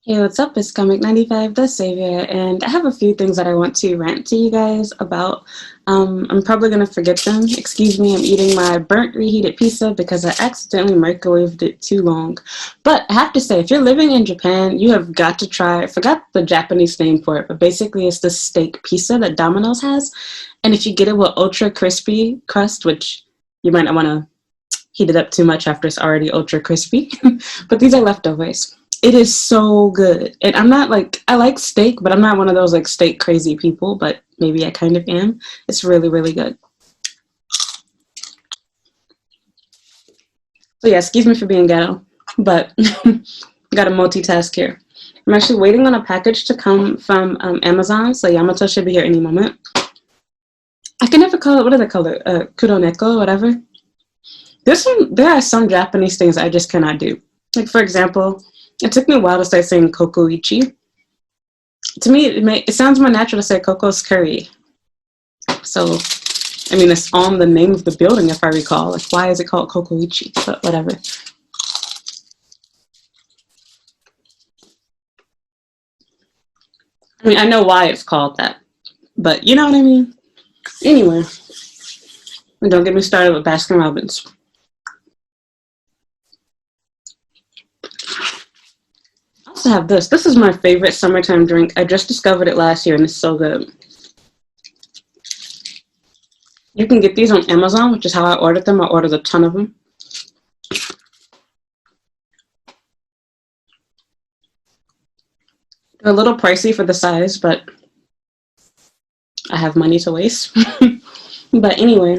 Hey, what's up? It's Comic 95 The Savior, and I have a few things that I want to rant to you guys about. I'm probably going to forget them. Excuse me, I'm eating my burnt reheated pizza because I accidentally microwaved it too long. But I have to say, if you're living in Japan, you have got to try, I forgot the Japanese name for it, but basically it's the steak pizza that Domino's has. And if you get it with ultra crispy crust, which you might not want to heat it up too much after it's already ultra crispy. But these are leftovers. It is so good. And I'm not like, I like steak, but I'm not one of those like steak crazy people, but maybe I kind of am. It's really, really good. So yeah, excuse me for being ghetto, but got to multitask here. I'm actually waiting on a package to come from Amazon, so Yamato should be here any moment. I can never call it, what do they call it? Kuroneko, whatever. There are some Japanese things I just cannot do. Like, for example, it took me a while to start saying kokoichi. To me, it sounds more natural to say Coco's Curry. So, I mean, it's on the name of the building, if I recall. Like, why is it called kokoichi? But whatever. I mean, I know why it's called that, but you know what I mean? Anyway, don't get me started with Baskin Robbins. I also have this. This is my favorite summertime drink. I just discovered it last year, and it's so good. You can get these on Amazon, which is how I ordered them. I ordered a ton of them. They're a little pricey for the size, but I have money to waste. But anyway,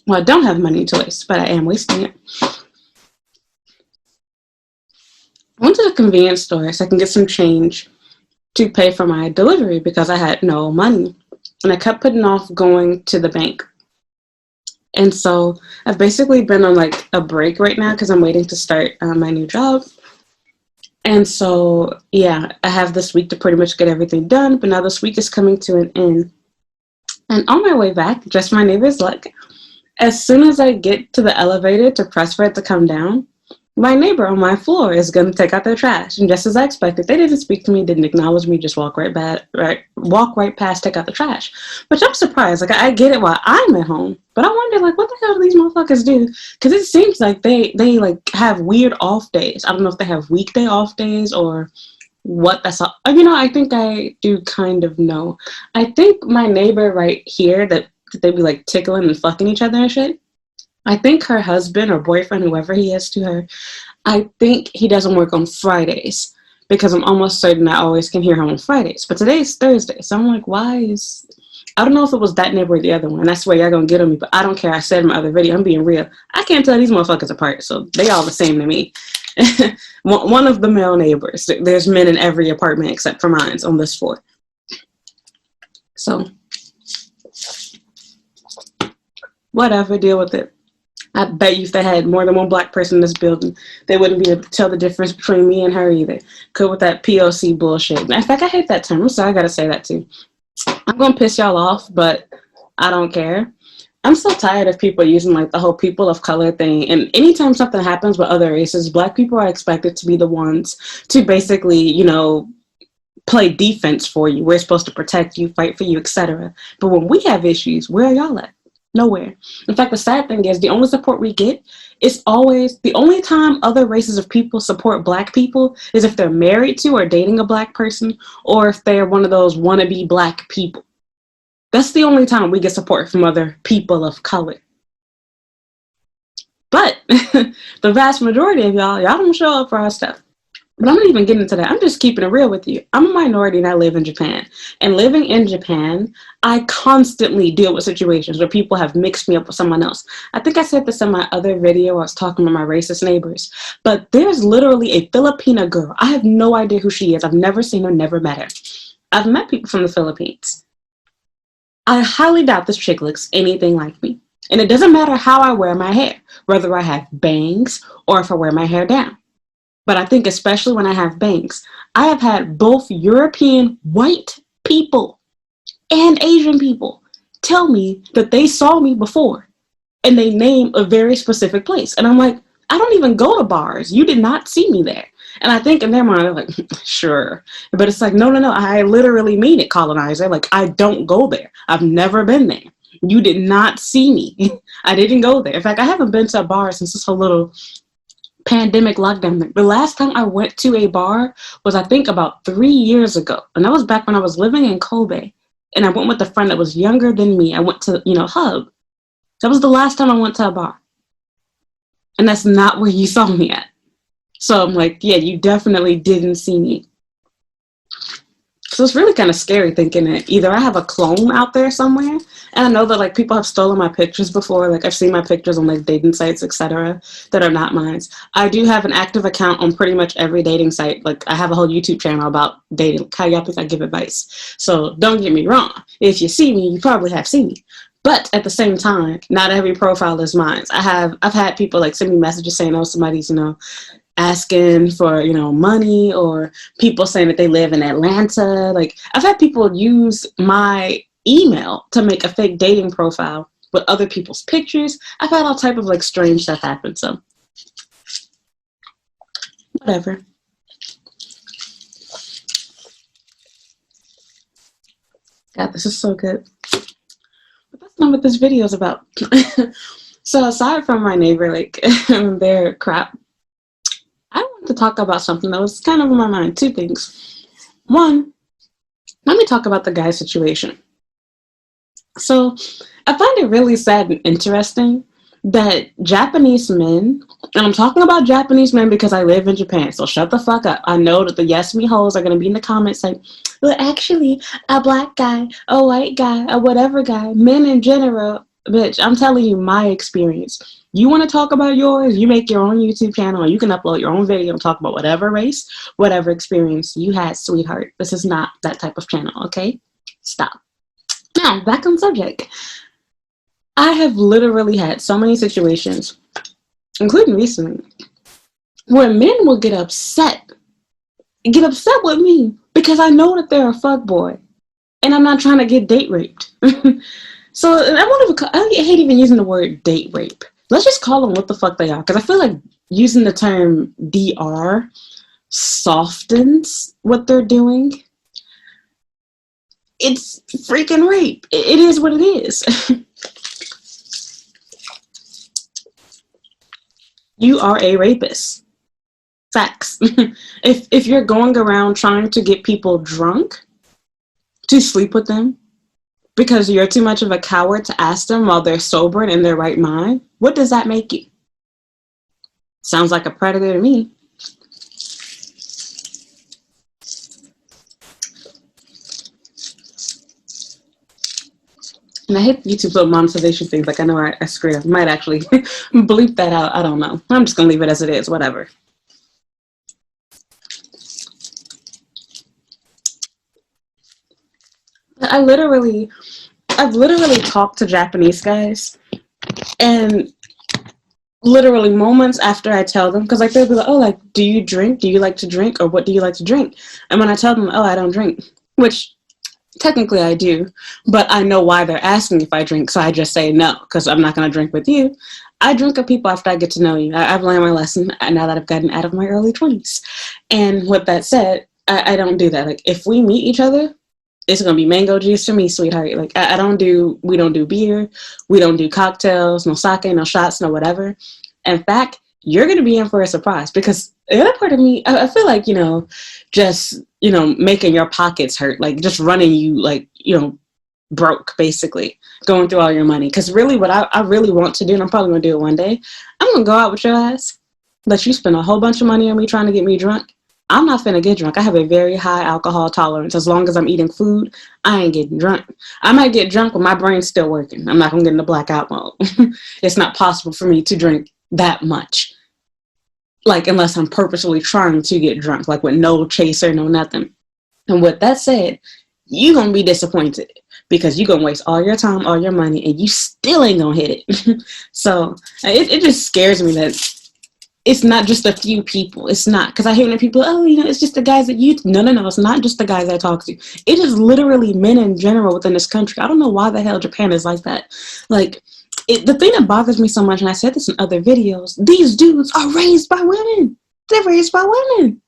well, I don't have money to waste, but I am wasting it. I went to the convenience store so I can get some change to pay for my delivery because I had no money. And I kept putting off going to the bank. And so I've basically been on like a break right now because I'm waiting to start my new job. And so, yeah, I have this week to pretty much get everything done, but now this week is coming to an end. And on my way back, just my neighbor's luck, as soon as I get to the elevator to press for it to come down, my neighbor on my floor is going to take out their trash. And just as I expected, they didn't speak to me, didn't acknowledge me, just walk right past, take out the trash. Which I'm surprised. Like, I get it while I'm at home, but I wonder, like, what the hell do these motherfuckers do? Because it seems like they like have weird off days. I don't know if they have weekday off days or what that's all. You know, I think I do kind of know. I think my neighbor right here that they be like tickling and fucking each other and shit. I think her husband or boyfriend, whoever he is to her, I think he doesn't work on Fridays because I'm almost certain I always can hear him on Fridays. But today's Thursday, so I'm like, why is... I don't know if it was that neighbor or the other one. I swear y'all gonna get on me, but I don't care. I said in my other video, I'm being real. I can't tell these motherfuckers apart, so they all the same to me. One of the male neighbors. There's men in every apartment except for mine's on this floor. So, whatever, deal with it. I bet you if they had more than one black person in this building, they wouldn't be able to tell the difference between me and her either. Could with that POC bullshit. In fact, I hate that term. I'm sorry, I gotta say that too. I'm gonna piss y'all off, but I don't care. I'm so tired of people using like the whole people of color thing. And anytime something happens with other races, black people are expected to be the ones to basically, you know, play defense for you. We're supposed to protect you, fight for you, etc. But when we have issues, where are y'all at? Nowhere. In fact, the sad thing is the only support we get is always the only time other races of people support black people is if they're married to or dating a black person or if they're one of those wannabe black people. That's the only time we get support from other people of color. But the vast majority of y'all don't show up for our stuff. But I'm not even getting into that. I'm just keeping it real with you. I'm a minority and I live in Japan. And living in Japan, I constantly deal with situations where people have mixed me up with someone else. I think I said this in my other video. I was talking to my racist neighbors. But there's literally a Filipina girl. I have no idea who she is. I've never seen her, never met her. I've met people from the Philippines. I highly doubt this chick looks anything like me. And it doesn't matter how I wear my hair, whether I have bangs or if I wear my hair down. But I think especially when I have bangs, I have had both European white people and Asian people tell me that they saw me before and they name a very specific place. And I'm like, I don't even go to bars. You did not see me there. And I think in their mind, they're like, sure. But it's like, no, no, no. I literally mean it, colonizer. Like, I don't go there. I've never been there. You did not see me. I didn't go there. In fact, I haven't been to a bar since this whole little pandemic lockdown thing. The last time I went to a bar was, I think, about 3 years ago. And that was back when I was living in Kobe. And I went with a friend that was younger than me. I went to, Hub. That was the last time I went to a bar. And that's not where you saw me at. So I'm like, yeah, you definitely didn't see me. So it's really kind of scary thinking that either I have a clone out there somewhere, and I know that like people have stolen my pictures before. Like I've seen my pictures on like dating sites, etc., that are not mine. I do have an active account on pretty much every dating site. Like I have a whole YouTube channel about dating. How y'all think I give advice? So don't get me wrong. If you see me, you probably have seen me. But at the same time, not every profile is mine. I've had people like send me messages saying, oh, somebody's, asking for, money, or people saying that they live in Atlanta. Like I've had people use my email to make a fake dating profile with other people's pictures. I've had all type of like strange stuff happen. So whatever. God, this is so good. But that's not what this video is about. So aside from my neighbor, like their crap, I wanted to talk about something that was kind of on my mind. Two things. One, let me talk about the guy situation. So I find it really sad and interesting that Japanese men, and I'm talking about Japanese men because I live in Japan, so shut the fuck up. I know that the yes me hoes are going to be in the comments saying, well, actually, a black guy, a white guy, a whatever guy, men in general, bitch, I'm telling you my experience. You want to talk about yours, you make your own YouTube channel, and you can upload your own video and talk about whatever race, whatever experience you had, sweetheart. This is not that type of channel, okay? Stop. Now, back on subject. I have literally had so many situations, including recently, where men will get upset with me because I know that they're a fuckboy and I'm not trying to get date raped. So I hate even using the word date rape. Let's just call them what the fuck they are, because I feel like using the term DR softens what they're doing. It's freaking rape. It is what it is. You are a rapist. Facts. If you're going around trying to get people drunk to sleep with them because you're too much of a coward to ask them while they're sober and in their right mind, what does that make you? Sounds like a predator to me. And I hate YouTube little monetization things. Like I know I screwed up. I might actually bleep that out. I don't know. I'm just gonna leave it as it is. Whatever. I've literally talked to Japanese guys, and literally moments after I tell them, because like they'll be like, oh, like, do you drink? Do you like to drink? Or what do you like to drink? And when I tell them, oh, I don't drink, which technically I do, but I know why they're asking if I drink, so I just say no, because I'm not going to drink with you. I drink with people after I get to know you. I've learned my lesson now that I've gotten out of my early 20s. And with that said, I don't do that. Like, if we meet each other, it's going to be mango juice for me, sweetheart. Like, we don't do beer. We don't do cocktails, no sake, no shots, no whatever. In fact, you're going to be in for a surprise, because the other part of me, I feel like, just, making your pockets hurt, like just running you, like, broke, basically, going through all your money. Because really what I really want to do, and I'm probably going to do it one day, I'm going to go out with your ass, let you spend a whole bunch of money on me trying to get me drunk. I'm not finna get drunk. I have a very high alcohol tolerance. As long as I'm eating food, I ain't getting drunk. I might get drunk when my brain's still working. I'm not gonna get in the blackout mode. It's not possible for me to drink that much. Like, unless I'm purposely trying to get drunk, like with no chaser, no nothing. And with that said, you're gonna be disappointed, because you're gonna waste all your time, all your money, and you still ain't gonna hit it. So it just scares me that it's not just a few people. It's not, because I hear people, oh, it's just the guys that you, no, it's not just the guys I talk to. It is literally men in general within this country. I don't know why the hell Japan is like that. Like, the thing that bothers me so much, and I said this in other videos, these dudes are raised by women. They're raised by women.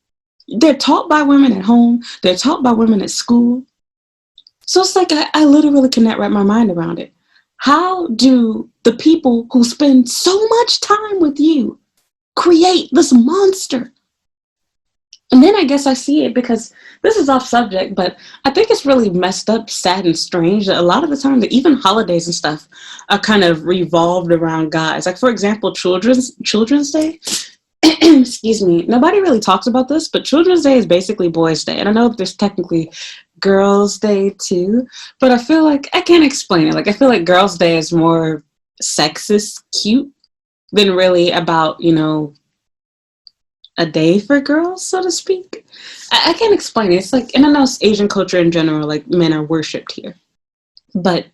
They're taught by women at home. They're taught by women at school. So it's like I literally cannot wrap my mind around it. How do the people who spend so much time with you create this monster? And then I guess I see it because this is off subject, but I think it's really messed up, sad, and strange that a lot of the time that even holidays and stuff are kind of revolved around guys. Like, for example, Children's Day. Excuse me. Nobody really talks about this, but Children's Day is basically Boys' Day. And I know there's technically Girls' Day too, but I feel like I can't explain it. Like, I feel like Girls' Day is more sexist, cute, than really about, a day for girls, so to speak. I can't explain it. It's like, and I know it's Asian culture in general, like men are worshipped here. But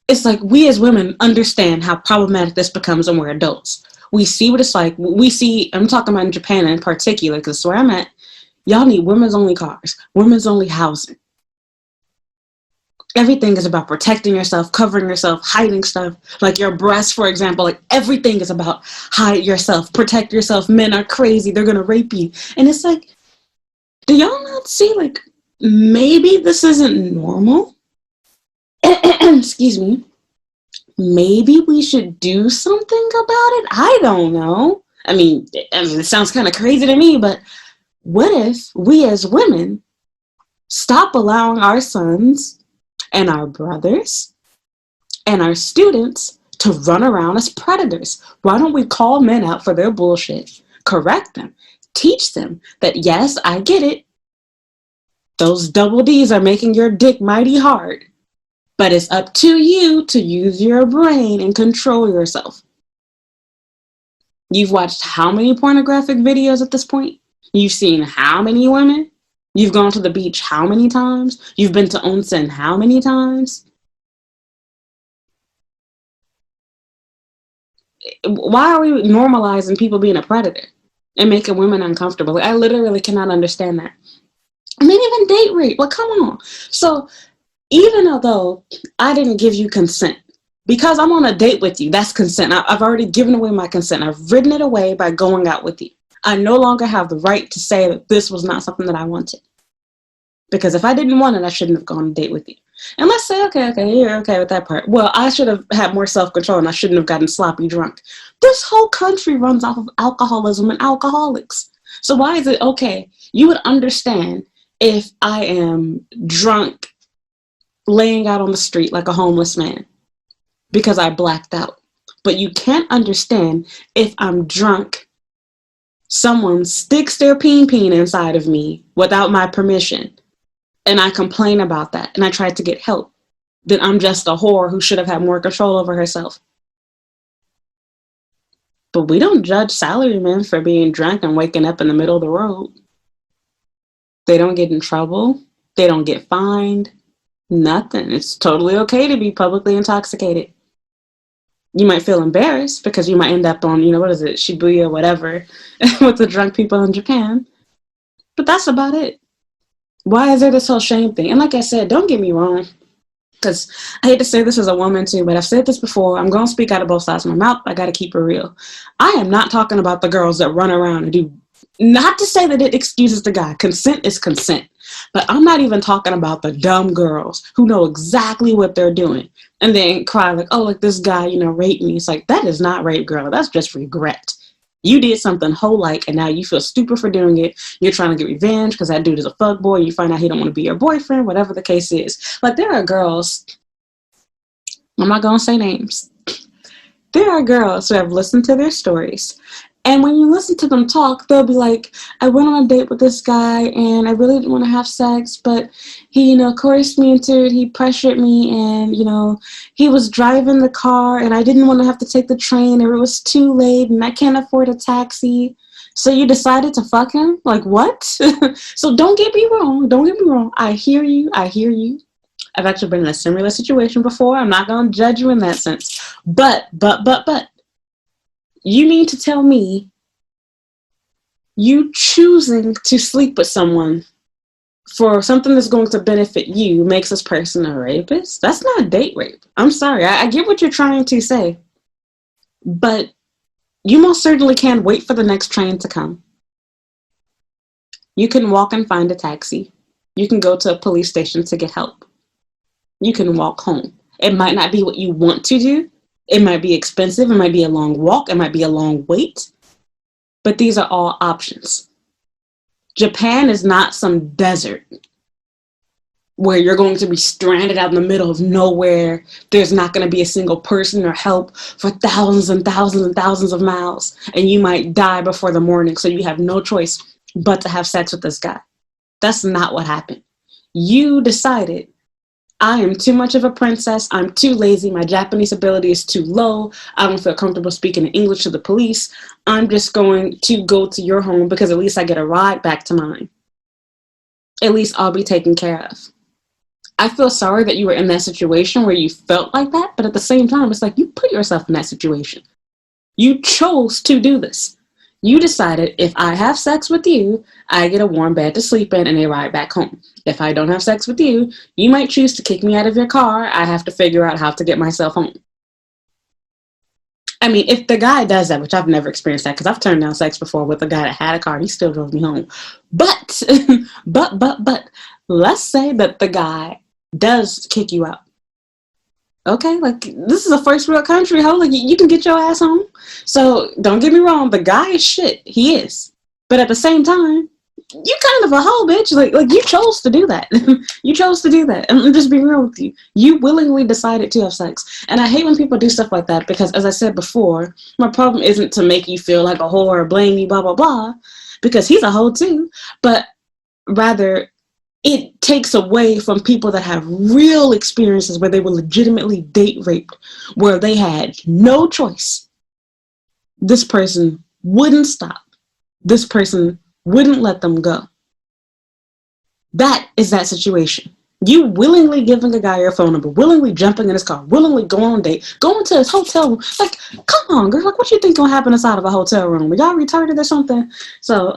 it's like we as women understand how problematic this becomes when we're adults. We see what it's like. We see, I'm talking about in Japan in particular, because it's where I'm at. Y'all need women's only cars, women's only housing. Everything is about protecting yourself, covering yourself, hiding stuff. Like your breasts, for example, like everything is about hide yourself, protect yourself. Men are crazy. They're going to rape you. And it's like, do y'all not see, like, maybe this isn't normal? Excuse me. Maybe we should do something about it? I don't know. I mean, it sounds kind of crazy to me, but what if we as women stop allowing our sons and our brothers and our students to run around as predators? Why don't we call men out for their bullshit, correct them, teach them that, yes, I get it. Those double D's are making your dick mighty hard, but it's up to you to use your brain and control yourself. You've watched how many pornographic videos at this point? You've seen how many women? You've gone to the beach how many times? You've been to onsen how many times? Why are we normalizing people being a predator and making women uncomfortable? Like, I literally cannot understand that. I mean, even date rape. Like, come on. So even although I didn't give you consent, because I'm on a date with you, that's consent. I've already given away my consent. I've written it away by going out with you. I no longer have the right to say that this was not something that I wanted. Because if I didn't want it, I shouldn't have gone on a date with you. And let's say, okay, you're okay with that part. Well, I should have had more self-control and I shouldn't have gotten sloppy drunk. This whole country runs off of alcoholism and alcoholics. So why is it okay? You would understand if I am drunk, laying out on the street like a homeless man because I blacked out. But you can't understand if I'm drunk, someone sticks their peen inside of me without my permission, and I complain about that, and I tried to get help, then I'm just a whore who should have had more control over herself. But we don't judge salarymen for being drunk and waking up in the middle of the road. They don't get in trouble. They don't get fined. Nothing. It's totally okay to be publicly intoxicated. You might feel embarrassed because you might end up on, what is it, Shibuya, whatever, with the drunk people in Japan. But that's about it. Why is there this whole shame thing? And like I said, don't get me wrong, because I hate to say this as a woman too, but I've said this before. I'm going to speak out of both sides of my mouth. I got to keep it real. I am not talking about the girls that run around and do, not to say that it excuses the guy. Consent is consent. But I'm not even talking about the dumb girls who know exactly what they're doing and then cry like, oh, like this guy, raped me. It's like, that is not rape, girl. That's just regret. You did something whole-like and now you feel stupid for doing it. You're trying to get revenge because that dude is a fuckboy. You find out he don't want to be your boyfriend, whatever the case is. Like, there are girls, I'm not going to say names. There are girls who have listened to their stories. And when you listen to them talk, they'll be like, I went on a date with this guy and I really didn't want to have sex, but he, coerced me into it. He pressured me and, he was driving the car and I didn't want to have to take the train and it was too late and I can't afford a taxi. So you decided to fuck him? Like, what? So don't get me wrong. Don't get me wrong. I hear you. I've actually been in a similar situation before. I'm not going to judge you in that sense. But. You mean to tell me you choosing to sleep with someone for something that's going to benefit you makes this person a rapist? That's not date rape. I'm sorry. I get what you're trying to say. But you most certainly can't wait for the next train to come. You can walk and find a taxi. You can go to a police station to get help. You can walk home. It might not be what you want to do. It might be expensive. It might be a long walk. It might be a long wait. But these are all options. Japan is not some desert where you're going to be stranded out in the middle of nowhere. There's not going to be a single person or help for thousands and thousands and thousands of miles. And you might die before the morning. So you have no choice but to have sex with this guy. That's not what happened. You decided, I am too much of a princess. I'm too lazy. My Japanese ability is too low. I don't feel comfortable speaking English to the police. I'm just going to go to your home because at least I get a ride back to mine. At least I'll be taken care of. I feel sorry that you were in that situation where you felt like that, but at the same time, it's like you put yourself in that situation. You chose to do this. You decided, if I have sex with you, I get a warm bed to sleep in and a ride back home. If I don't have sex with you, you might choose to kick me out of your car. I have to figure out how to get myself home. I mean, if the guy does that, which I've never experienced that because I've turned down sex before with a guy that had a car and he still drove me home. But, but, let's say that the guy does kick you out. Okay, like, this is a first world country, ho. Like, you can get your ass home. So, don't get me wrong, the guy is shit. He is. But at the same time, you kind of a hoe, bitch. Like you chose to do that. You chose to do that. And I'm just being real with you. You willingly decided to have sex. And I hate when people do stuff like that because, as I said before, my problem isn't to make you feel like a whore or blame you, blah, blah, blah. Because he's a hoe too. But rather, it takes away from people that have real experiences where they were legitimately date raped, where they had no choice. This person wouldn't stop. This person wouldn't let them go. That is that situation. You willingly giving a guy your phone number, willingly jumping in his car, willingly going on a date, going to his hotel room. Like, come on, girl. Like, what you think gonna happen inside of a hotel room? Are y'all retarded or something? So,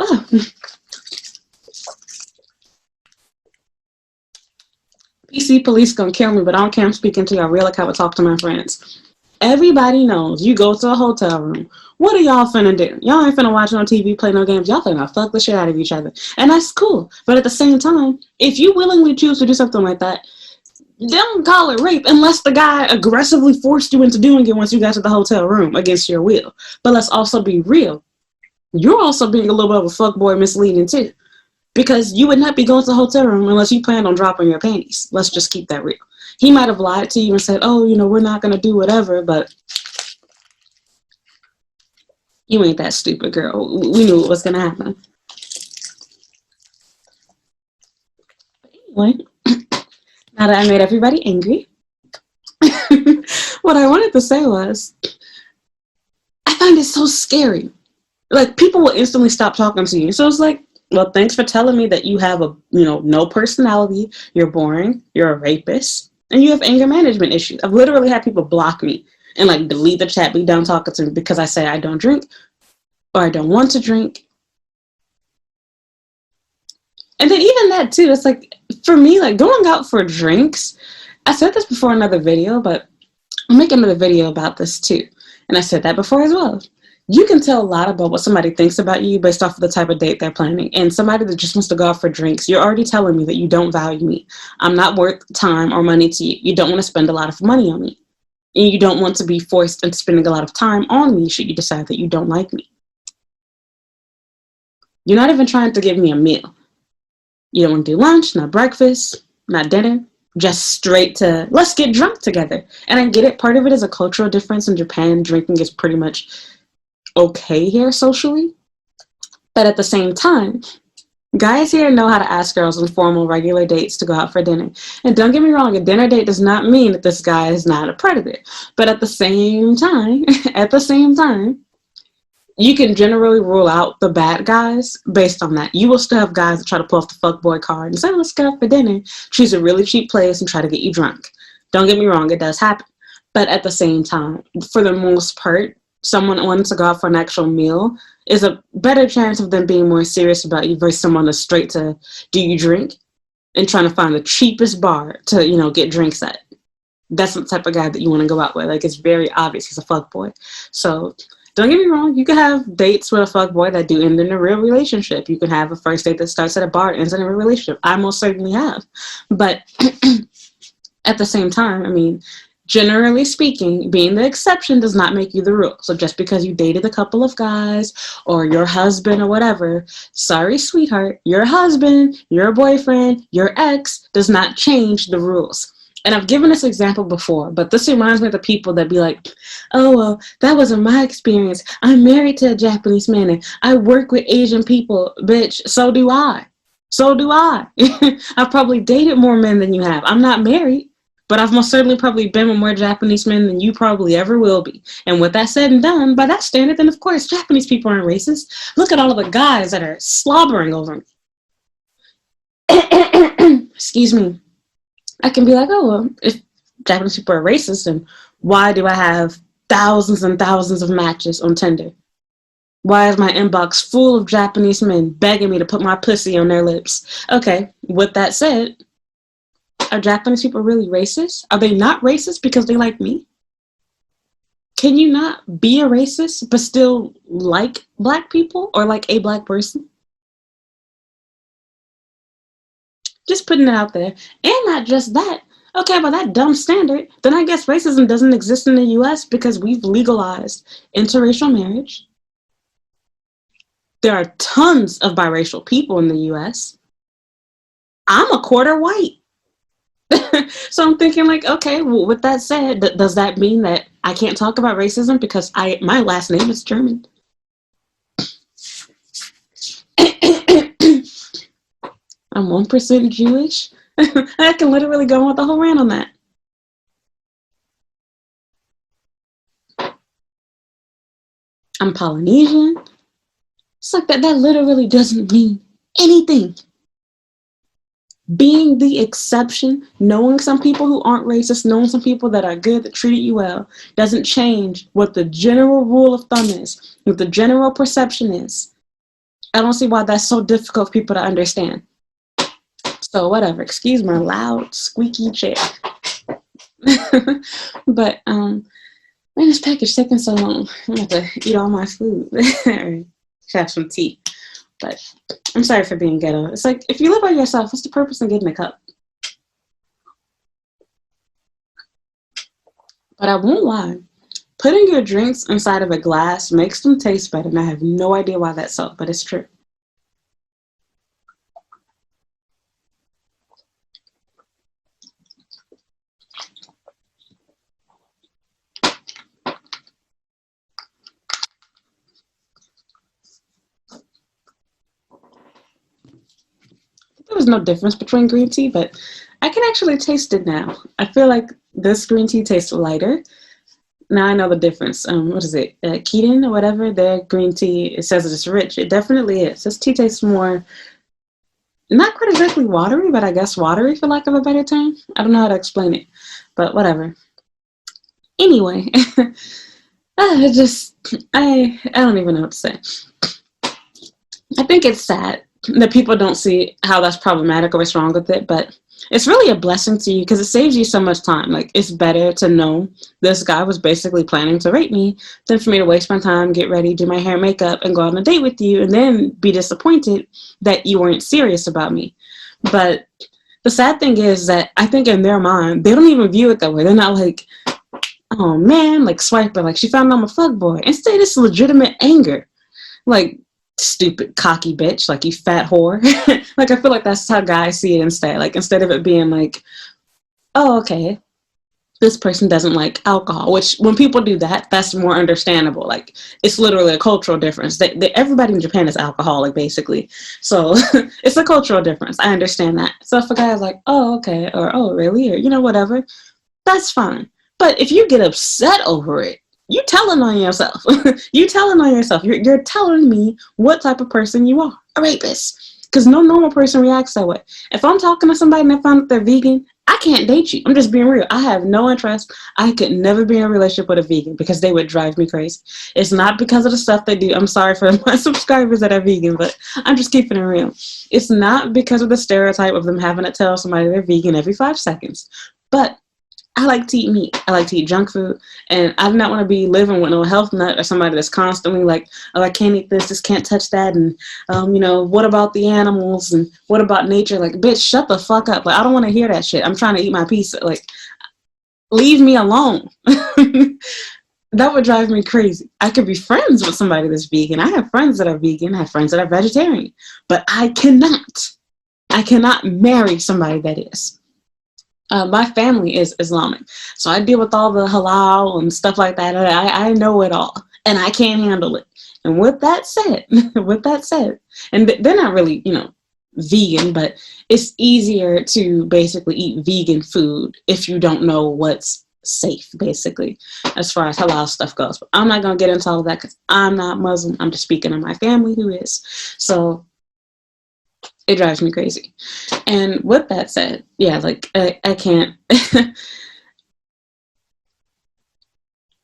PC police gonna kill me, but I don't care. I'm speaking to y'all real like I would talk to my friends. Everybody knows you go to a hotel room. What are y'all finna do? Y'all ain't finna watch no TV, play no games. Y'all finna fuck the shit out of each other. And that's cool. But at the same time, if you willingly choose to do something like that, don't call it rape unless the guy aggressively forced you into doing it once you got to the hotel room against your will. But let's also be real. You're also being a little bit of a fuckboy misleading too. Because you would not be going to the hotel room unless you planned on dropping your panties. Let's just keep that real. He might have lied to you and said, oh, we're not going to do whatever, but you ain't that stupid, girl. We knew what was going to happen. But anyway, now that I made everybody angry, what I wanted to say was, I find it so scary. Like, people will instantly stop talking to you. So it's like, well, thanks for telling me that you have no personality, you're boring, you're a rapist, and you have anger management issues. I've literally had people block me and like delete the chat, be done talking to me because I say I don't drink or I don't want to drink. And then even that too, it's like, for me, like going out for drinks, I said this before in another video, but I'll make another video about this too. And I said that before as well. You can tell a lot about what somebody thinks about you based off of the type of date they're planning. And somebody that just wants to go out for drinks, you're already telling me that you don't value me. I'm not worth time or money to you. You don't want to spend a lot of money on me. And you don't want to be forced into spending a lot of time on me should you decide that you don't like me. You're not even trying to give me a meal. You don't want to do lunch, not breakfast, not dinner. Just straight to, let's get drunk together. And I get it. Part of it is a cultural difference. In Japan, drinking is pretty much okay here socially, but at the same time, guys here know how to ask girls on formal regular dates to go out for dinner. And don't get me wrong, a dinner date does not mean that this guy is not a predator, but at the same time you can generally rule out the bad guys based on that. You will still have guys that try to pull off the fuckboy card and say, let's go out for dinner, choose a really cheap place and try to get you drunk. Don't get me wrong, it does happen, but at the same time, for the most part, someone wanting to go out for an actual meal is a better chance of them being more serious about you versus someone that's straight to, do you drink? And trying to find the cheapest bar to, get drinks at. That's the type of guy that you want to go out with. Like, it's very obvious he's a fuckboy. So Don't get me wrong, you can have dates with a fuckboy that do end in a real relationship. You can have a first date that starts at a bar and ends in a real relationship. I most certainly have. But at the same time, I mean, generally speaking, being the exception does not make you the rule. So just because you dated a couple of guys or your husband or whatever, sorry, sweetheart, your husband, your boyfriend, your ex does not change the rules. And I've given this example before, but this reminds me of the people that be like, oh, well, that wasn't my experience. I'm married to a Japanese man and I work with Asian people. Bitch, so do I. So do I. I've probably dated more men than you have. I'm not married. But I've most certainly probably been with more Japanese men than you probably ever will be. And with that said and done, by that standard, then of course, Japanese people aren't racist. Look at all of the guys that are slobbering over me. Excuse me. I can be like, oh, well, if Japanese people are racist, then why do I have thousands and thousands of matches on Tinder? Why is my inbox full of Japanese men begging me to put my pussy on their lips? Okay, with that said, are Japanese people really racist? Are they not racist because they like me? Can you not be a racist but still like black people or like a black person? Just putting it out there. And not just that. Okay, by that dumb standard, then I guess racism doesn't exist in the US because we've legalized interracial marriage. There are tons of biracial people in the US. I'm a quarter white. So I'm thinking like, okay, well, with that said, does that mean that I can't talk about racism because my last name is German? I'm 1% Jewish. I can literally go on with the whole rant on that. I'm Polynesian. It's like that literally doesn't mean anything. Being the exception, knowing some people who aren't racist, knowing some people that are good, that treat you well, doesn't change what the general rule of thumb is, what the general perception is. I don't see why that's so difficult for people to understand. So whatever, excuse my loud, squeaky chair. But, man, this package taking so long. I'm going to have to eat all my food. Have some tea. But I'm sorry for being ghetto. It's like, if you live by yourself, what's the purpose of getting a cup? But I won't lie. Putting your drinks inside of a glass makes them taste better, and I have no idea why that's so, but it's true. There was no difference between green tea, but I can actually taste it now. I feel like this green tea tastes lighter. Now I know the difference. What is it? Keaton or whatever, their green tea, it says it's rich. It definitely is. This tea tastes more, not quite exactly watery, but I guess watery for lack of a better term. I don't know how to explain it, but whatever. Anyway, I don't even know what to say. I think it's sad that people don't see how that's problematic or what's wrong with it, but it's really a blessing to you because it saves you so much time. Like, it's better to know this guy was basically planning to rape me than for me to waste my time, get ready, do my hair and makeup, and go on a date with you, and then be disappointed that you weren't serious about me. But the sad thing is that I think in their mind, they don't even view it that way. They're not like, oh man, like swiper, like she found I'm a fuckboy. Instead, it's legitimate anger. Like, stupid cocky bitch, like you fat whore. Like, I feel like that's how guys see it instead. Like, instead of it being like, oh, okay, this person doesn't like alcohol, which when people do that, that's more understandable. Like, it's literally a cultural difference. Everybody in Japan is alcoholic, basically. So it's a cultural difference. I understand that. So if a guy's like, oh, okay, or oh, really, or you know, whatever, that's fine. But if you get upset over it, you telling on yourself. You telling on yourself. You're telling me what type of person you are. A rapist. Because no normal person reacts that way. If I'm talking to somebody and I find out they're vegan, I can't date you. I'm just being real. I have no interest. I could never be in a relationship with a vegan because they would drive me crazy. It's not because of the stuff they do. I'm sorry for my subscribers that are vegan, but I'm just keeping it real. It's not because of the stereotype of them having to tell somebody they're vegan every 5 seconds. But I like to eat meat. I like to eat junk food. And I do not want to be living with no health nut or somebody that's constantly like, oh, I can't eat this, just can't touch that. And, what about the animals? And what about nature? Like, bitch, shut the fuck up. Like, I don't want to hear that shit. I'm trying to eat my pizza. Like, leave me alone. That would drive me crazy. I could be friends with somebody that's vegan. I have friends that are vegan. I have friends that are vegetarian. But I cannot marry somebody that is. My family is Islamic. So I deal with all the halal and stuff like that. I know it all. And I can't handle it. And with that said, and they're not really, vegan, but it's easier to basically eat vegan food if you don't know what's safe, basically, as far as halal stuff goes. But I'm not going to get into all of that because I'm not Muslim. I'm just speaking of my family who is. So it drives me crazy. And with that said, yeah, like I can't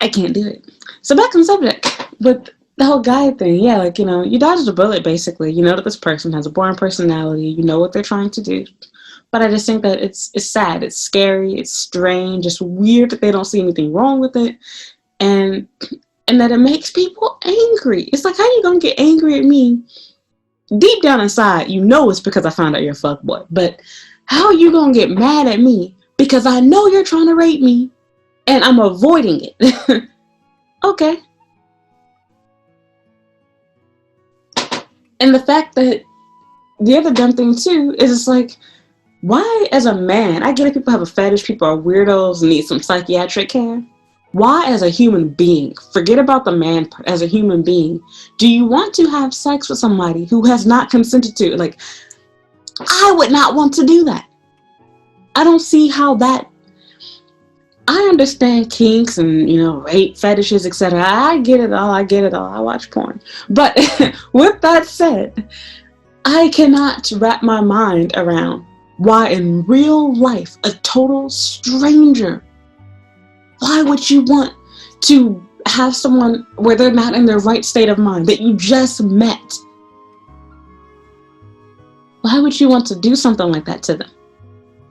I can't do it. So back on the subject with the whole guy thing, yeah, like, you dodged a bullet basically. You know that this person has a boring personality, you know what they're trying to do. But I just think that it's sad, it's scary, it's strange, it's weird that they don't see anything wrong with it. And that it makes people angry. It's like, how you gonna get angry at me? Deep down inside, you know it's because I found out you're a fuckboy. But how are you gonna get mad at me because I know you're trying to rape me and I'm avoiding it? Okay. And the fact that the other dumb thing too is it's like, why as a man, I get it, people have a fetish, people are weirdos and need some psychiatric care. Why as a human being, forget about the man part, as a human being, do you want to have sex with somebody who has not consented to? Like, I would not want to do that. I don't see how that, I understand kinks and, rape fetishes, etc. I get it all, I watch porn. But with that said, I cannot wrap my mind around why in real life, a total stranger, why would you want to have someone where they're not in their right state of mind that you just met? Why would you want to do something like that to them?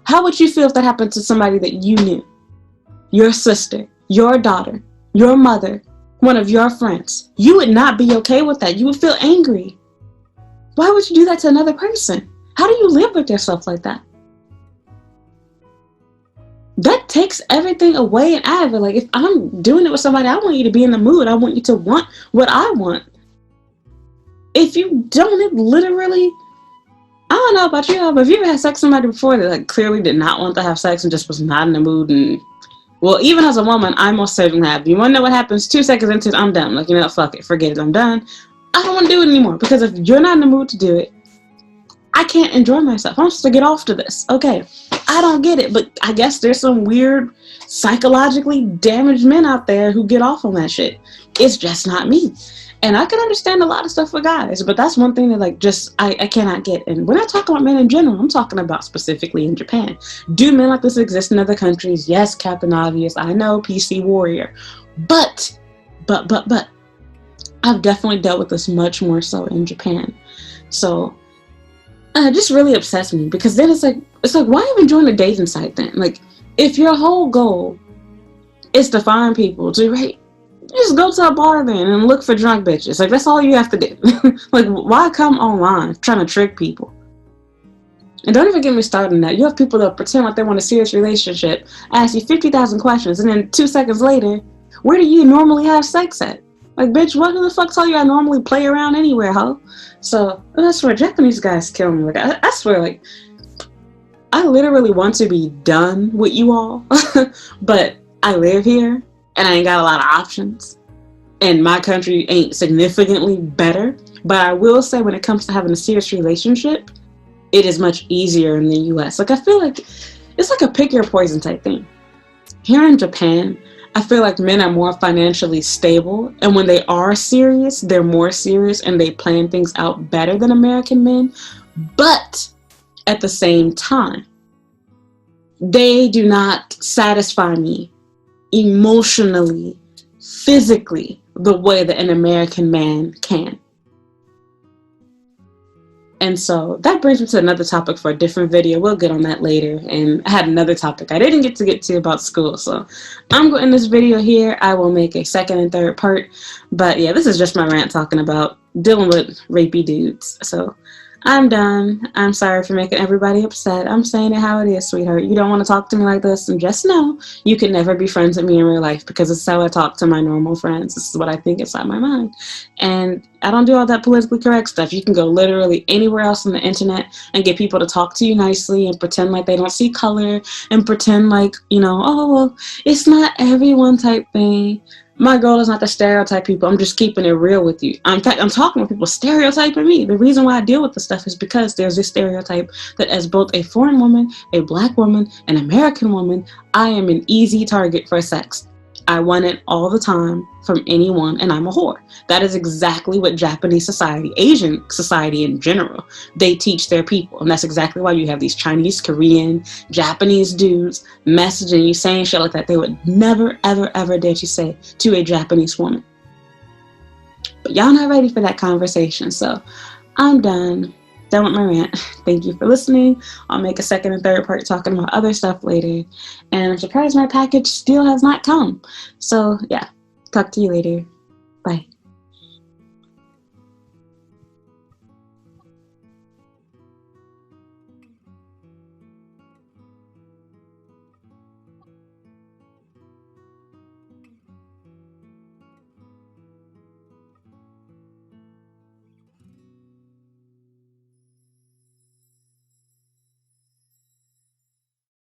How would you feel if that happened to somebody that you knew? Your sister, your daughter, your mother, one of your friends. You would not be okay with that. You would feel angry. Why would you do that to another person? How do you live with yourself like that? That takes everything away and out of it. Like, if I'm doing it with somebody, I want you to be in the mood. I want you to want what I want. If you don't, it literally, I don't know about you, but if you ever had sex with somebody before that like clearly did not want to have sex and just was not in the mood, and well, even as a woman, I most certainly have. You want to know what happens? 2 seconds into it, I'm done. Like, fuck it, forget it, I'm done. I don't want to do it anymore because if you're not in the mood to do it, I can't enjoy myself. I'm supposed to get off to this. Okay, I don't get it, but I guess there's some weird psychologically damaged men out there who get off on that shit. It's just not me. And I can understand a lot of stuff for guys, but that's one thing that I cannot get. And when I talk about men in general, I'm talking about specifically in Japan. Do men like this exist in other countries? Yes, Captain Obvious. I know, PC Warrior. But, I've definitely dealt with this much more so in Japan. So, it just really upsets me because then it's like, why even join a dating site then? Like, if your whole goal is to find people to rape, just go to a bar then and look for drunk bitches. Like, that's all you have to do. Like, why come online trying to trick people? And don't even get me started on that. You have people that pretend like they want a serious relationship, ask you 50,000 questions, and then 2 seconds later, where do you normally have sex at? Like, bitch, what the fuck tell you I normally play around anywhere, ho? So, that's where Japanese guys kill me. Like, I swear, like, I literally want to be done with you all, but I live here, and I ain't got a lot of options, and my country ain't significantly better. But I will say, when it comes to having a serious relationship, it is much easier in the US. Like, I feel like it's like a pick your poison type thing. Here in Japan, I feel like men are more financially stable, and when they are serious, they're more serious and they plan things out better than American men. But at the same time, they do not satisfy me emotionally, physically, the way that an American man can. And so that brings me to another topic for a different video. We'll get on that later. And I had another topic I didn't get to about school. So I'm going to end this video here. I will make a second and third part. But yeah, this is just my rant talking about dealing with rapey dudes. So I'm done. I'm sorry for making everybody upset. I'm saying it how it is, sweetheart. You don't want to talk to me like this, and just know you can never be friends with me in real life, because this is how I talk to my normal friends. This is what I think inside my mind. And I don't do all that politically correct stuff. You can go literally anywhere else on the internet and get people to talk to you nicely and pretend like they don't see color and pretend like, oh, well, it's not everyone type thing. My goal is not to stereotype people. I'm just keeping it real with you. In fact, I'm talking with people stereotyping me. The reason why I deal with this stuff is because there's this stereotype that as both a foreign woman, a black woman, an American woman, I am an easy target for sex. I want it all the time from anyone, and I'm a whore. That is exactly what Japanese society, Asian society in general, they teach their people. And that's exactly why you have these Chinese, Korean, Japanese dudes messaging you, saying shit like that they would never, ever, ever dare to say to a Japanese woman. But y'all not ready for that conversation, so I'm done. Done with my rant. Thank you for listening. I'll make a second and third part talking about other stuff later. And I'm surprised my package still has not come. So yeah, talk to you later. Bye.